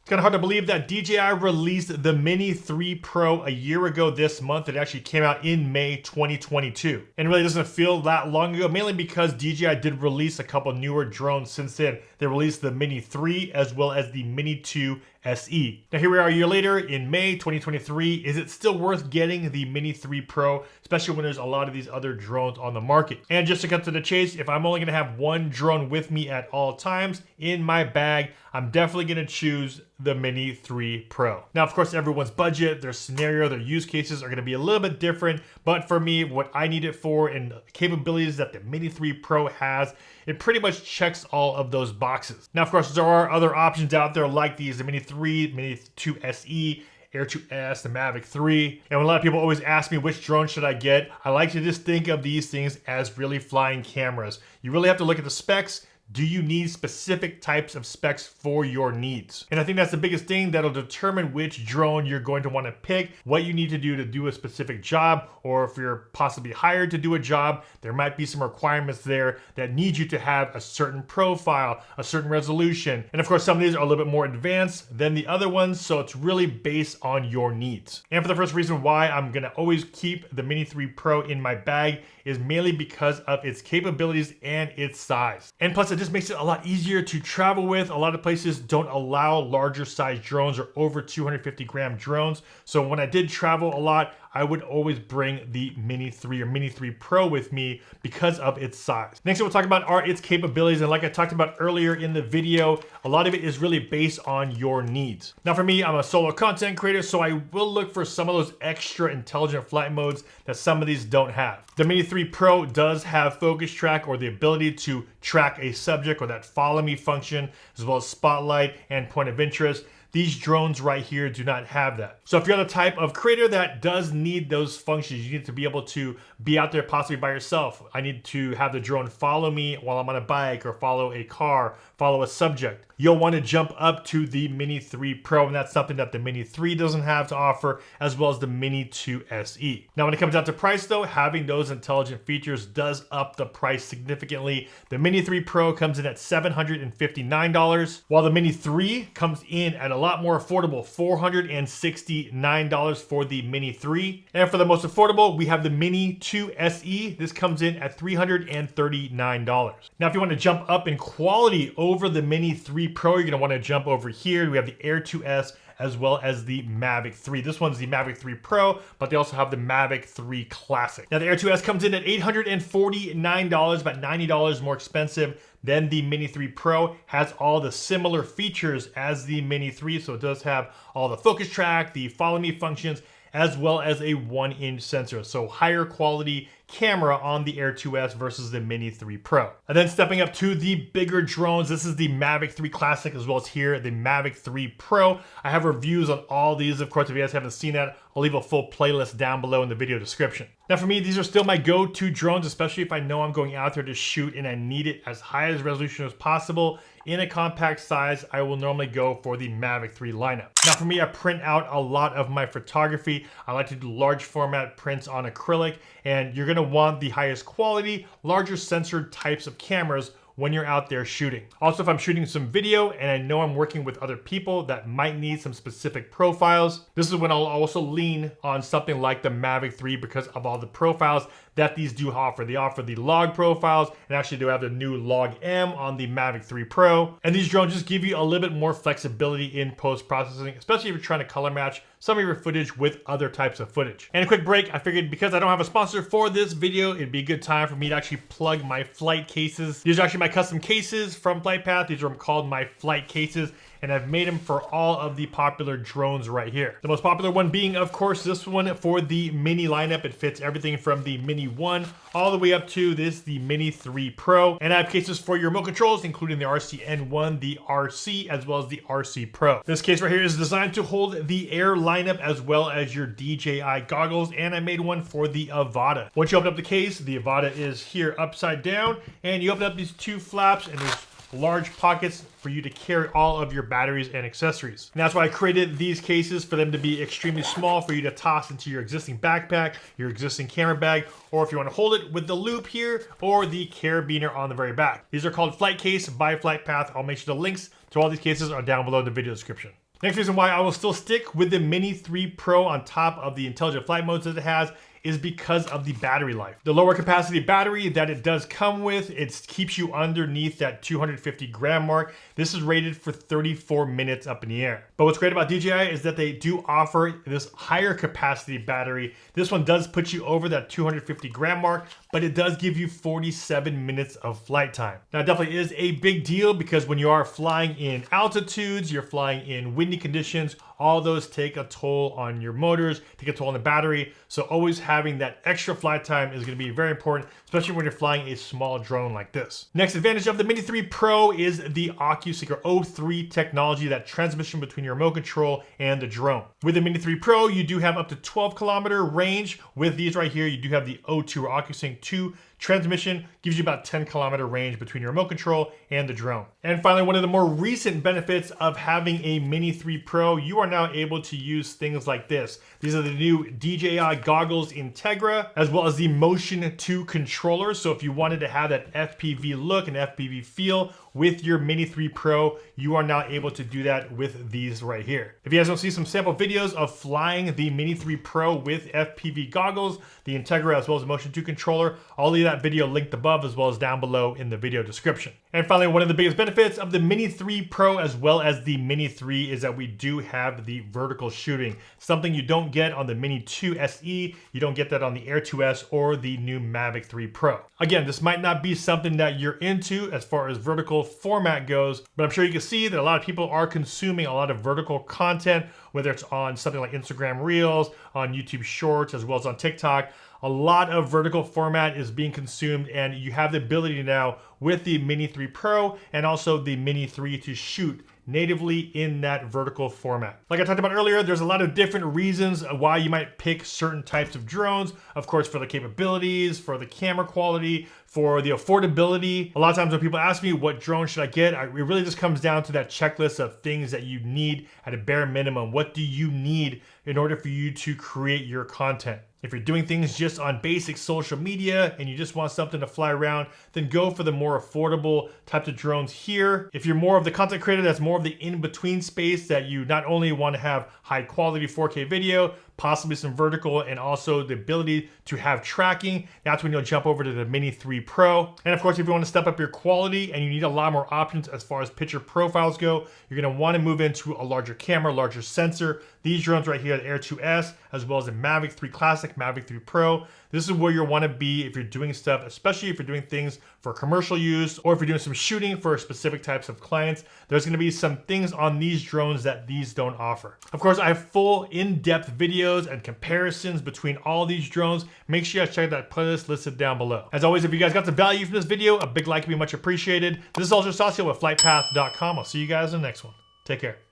It's kind of hard to believe that DJI released the Mini 3 Pro a year ago this month. It actually came out in May 2022. And it really doesn't feel that long ago, mainly because DJI did release a couple newer drones since then. They released the Mini 3 as well as the Mini 2 SE. Now here we are a year later in May 2023. Is it still worth getting the Mini 3 Pro, especially when there's a lot of these other drones on the market? And just to cut to the chase, if I'm only gonna have one drone with me at all times in my bag, I'm definitely gonna choose the Mini 3 Pro. Now, of course, everyone's budget, their scenario, their use cases are gonna be a little bit different, but for me, what I need it for and the capabilities that the Mini 3 Pro has, it pretty much checks all of those boxes. Now, of course, there are other options out there like these, the Mini 3, Mini 2 SE, Air 2S, the Mavic 3. And when a lot of people always ask me which drone should I get, I like to just think of these things as really flying cameras. You really have to look at the specs. Do you need specific types of specs for your needs? And I think that's the biggest thing that'll determine which drone you're going to want to pick, what you need to do a specific job, or if you're possibly hired to do a job, there might be some requirements there that need you to have a certain profile, a certain resolution. And of course, some of these are a little bit more advanced than the other ones, so it's really based on your needs. And for the first reason why I'm gonna always keep the Mini 3 Pro in my bag is mainly because of its capabilities and its size. And plus, it just makes it a lot easier to travel with. A lot of places don't allow larger size drones or over 250 gram drones. So when I did travel a lot, I would always bring the Mini 3 or Mini 3 Pro with me because of its size. Next thing we'll talk about are its capabilities. And like I talked about earlier in the video, a lot of it is really based on your needs. Now for me, I'm a solo content creator, so I will look for some of those extra intelligent flight modes that some of these don't have. The Mini 3 Pro does have focus track, or the ability to track a subject, or that follow me function, as well as spotlight and point of interest. These drones right here do not have that. So if you're the type of creator that does need those functions, you need to be able to be out there possibly by yourself. I need to have the drone follow me while I'm on a bike, or follow a car, follow a subject. You'll want to jump up to the Mini 3 Pro, and that's something that the Mini 3 doesn't have to offer, as well as the Mini 2 SE. Now when it comes down to price though, having those intelligent features does up the price significantly. The Mini 3 Pro comes in at $759, while the Mini 3 comes in at a lot more affordable, $469 for the Mini 3. And for the most affordable, we have the Mini 2 SE. This comes in at $339. Now if you want to jump up in quality over the Mini 3 Pro, you're going to want to jump over here. We have the Air 2S as well as the Mavic 3. This one's the Mavic 3 Pro, but they also have the Mavic 3 Classic. Now the Air 2S comes in at $849, about $90 more expensive than the Mini 3 Pro. Has all the similar features as the Mini 3, so it does have all the focus track, the follow me functions, as well as a 1-inch sensor. So higher quality camera on the Air 2S versus the Mini 3 Pro. And then stepping up to the bigger drones, this is the Mavic 3 Classic, as well as here, the Mavic 3 Pro. I have reviews on all these. Of course, if you guys haven't seen that, I'll leave a full playlist down below in the video description. Now for me, these are still my go-to drones, especially if I know I'm going out there to shoot and I need it as high as resolution as possible. In a compact size, I will normally go for the Mavic 3 lineup. Now for me, I print out a lot of my photography. I like to do large format prints on acrylic, and you're gonna want the highest quality, larger censored types of cameras when you're out there shooting. Also, if I'm shooting some video and I know I'm working with other people that might need some specific profiles, this is when I'll also lean on something like the Mavic 3 because of all the profiles that these do offer. They offer the log profiles, and actually do have the new log M on the Mavic 3 Pro. And these drones just give you a little bit more flexibility in post-processing, especially if you're trying to color match some of your footage with other types of footage. And a quick break, I figured because I don't have a sponsor for this video, it'd be a good time for me to actually plug my flight cases. These are actually my custom cases from FlytPath. These are called my flight cases, and I've made them for all of the popular drones right here. The most popular one being, of course, this one for the Mini lineup. It fits everything from the Mini 1 all the way up to this, the Mini 3 Pro. And I have cases for your remote controls, including the RC-N1, the RC, as well as the RC Pro. This case right here is designed to hold the Air lineup as well as your DJI goggles, and I made one for the Avata. Once you open up the case, the Avata is here upside down, and you open up these two flaps, and there's large pockets for you to carry all of your batteries and accessories. And that's why I created these cases, for them to be extremely small for you to toss into your existing backpack, your existing camera bag, or if you want to hold it with the loop here or the carabiner on the very back. These are called Flight Case by FlytPath. I'll make sure the links to all these cases are down below in the video description. Next reason why I will still stick with the Mini 3 Pro on top of the intelligent flight modes that it has is because of the battery life. The lower capacity battery that it does come with, it keeps you underneath that 250 gram mark. This is rated for 34 minutes up in the air. But what's great about DJI is that they do offer this higher capacity battery. This one does put you over that 250 gram mark, but it does give you 47 minutes of flight time. Now, it definitely is a big deal because when you are flying in altitudes, you're flying in windy conditions, all those take a toll on your motors, take a toll on the battery. So always having that extra flight time is going to be very important, especially when you're flying a small drone like this. Next advantage of the Mini 3 Pro is the OcuSync O3 technology, that transmission between your remote control and the drone. With the Mini 3 Pro, you do have up to 12-kilometer range. With these right here, you do have the O2 or OcuSync 2 transmission, gives you about 10-kilometer range between your remote control and the drone. And finally, one of the more recent benefits of having a Mini 3 Pro, you are now able to use things like this. These are the new DJI goggles Integra, as well as the Motion 2 controllers. So if you wanted to have that FPV look and FPV feel with your Mini 3 Pro, you are now able to do that with these right here. If you guys want to see some sample videos of flying the Mini 3 Pro with FPV goggles, the Integra, as well as the Motion 2 controller, I'll leave that video linked above as well as down below in the video description. And finally, one of the biggest benefits of the Mini 3 Pro as well as the Mini 3 is that we do have the vertical shooting, something you don't get on the Mini 2 SE, you don't get that on the Air 2S or the new Mavic 3 Pro. Again, this might not be something that you're into as far as vertical format goes, but I'm sure you can see that a lot of people are consuming a lot of vertical content, whether it's on something like Instagram Reels, on YouTube Shorts, as well as on TikTok. A lot of vertical format is being consumed, and you have the ability now with the Mini 3 Pro and also the Mini 3 to shoot natively in that vertical format. Like I talked about earlier, there's a lot of different reasons why you might pick certain types of drones. Of course, for the capabilities, for the camera quality, for the affordability. A lot of times when people ask me what drone should I get, it really just comes down to that checklist of things that you need at a bare minimum. What do you need in order for you to create your content? If you're doing things just on basic social media and you just want something to fly around, then go for the more affordable types of drones here. If you're more of the content creator that's more of the in-between space, that you not only want to have high quality 4K video, possibly some vertical, and also the ability to have tracking, that's when you'll jump over to the Mini 3 Pro. And of course, if you want to step up your quality and you need a lot more options as far as picture profiles go, you're going to want to move into a larger camera, larger sensor. These drones right here, the Air 2S, as well as the Mavic 3 Classic, Mavic 3 Pro, this is where you'll want to be if you're doing stuff, especially if you're doing things for commercial use or if you're doing some shooting for specific types of clients. There's going to be some things on these drones that these don't offer. Of course, I have full in-depth videos and comparisons between all these drones. Make sure you guys check that playlist listed down below. As always, if you guys got the value from this video, a big like would be much appreciated. This is Ultra Saucio with FlytPath.com. I'll see you guys in the next one. Take care.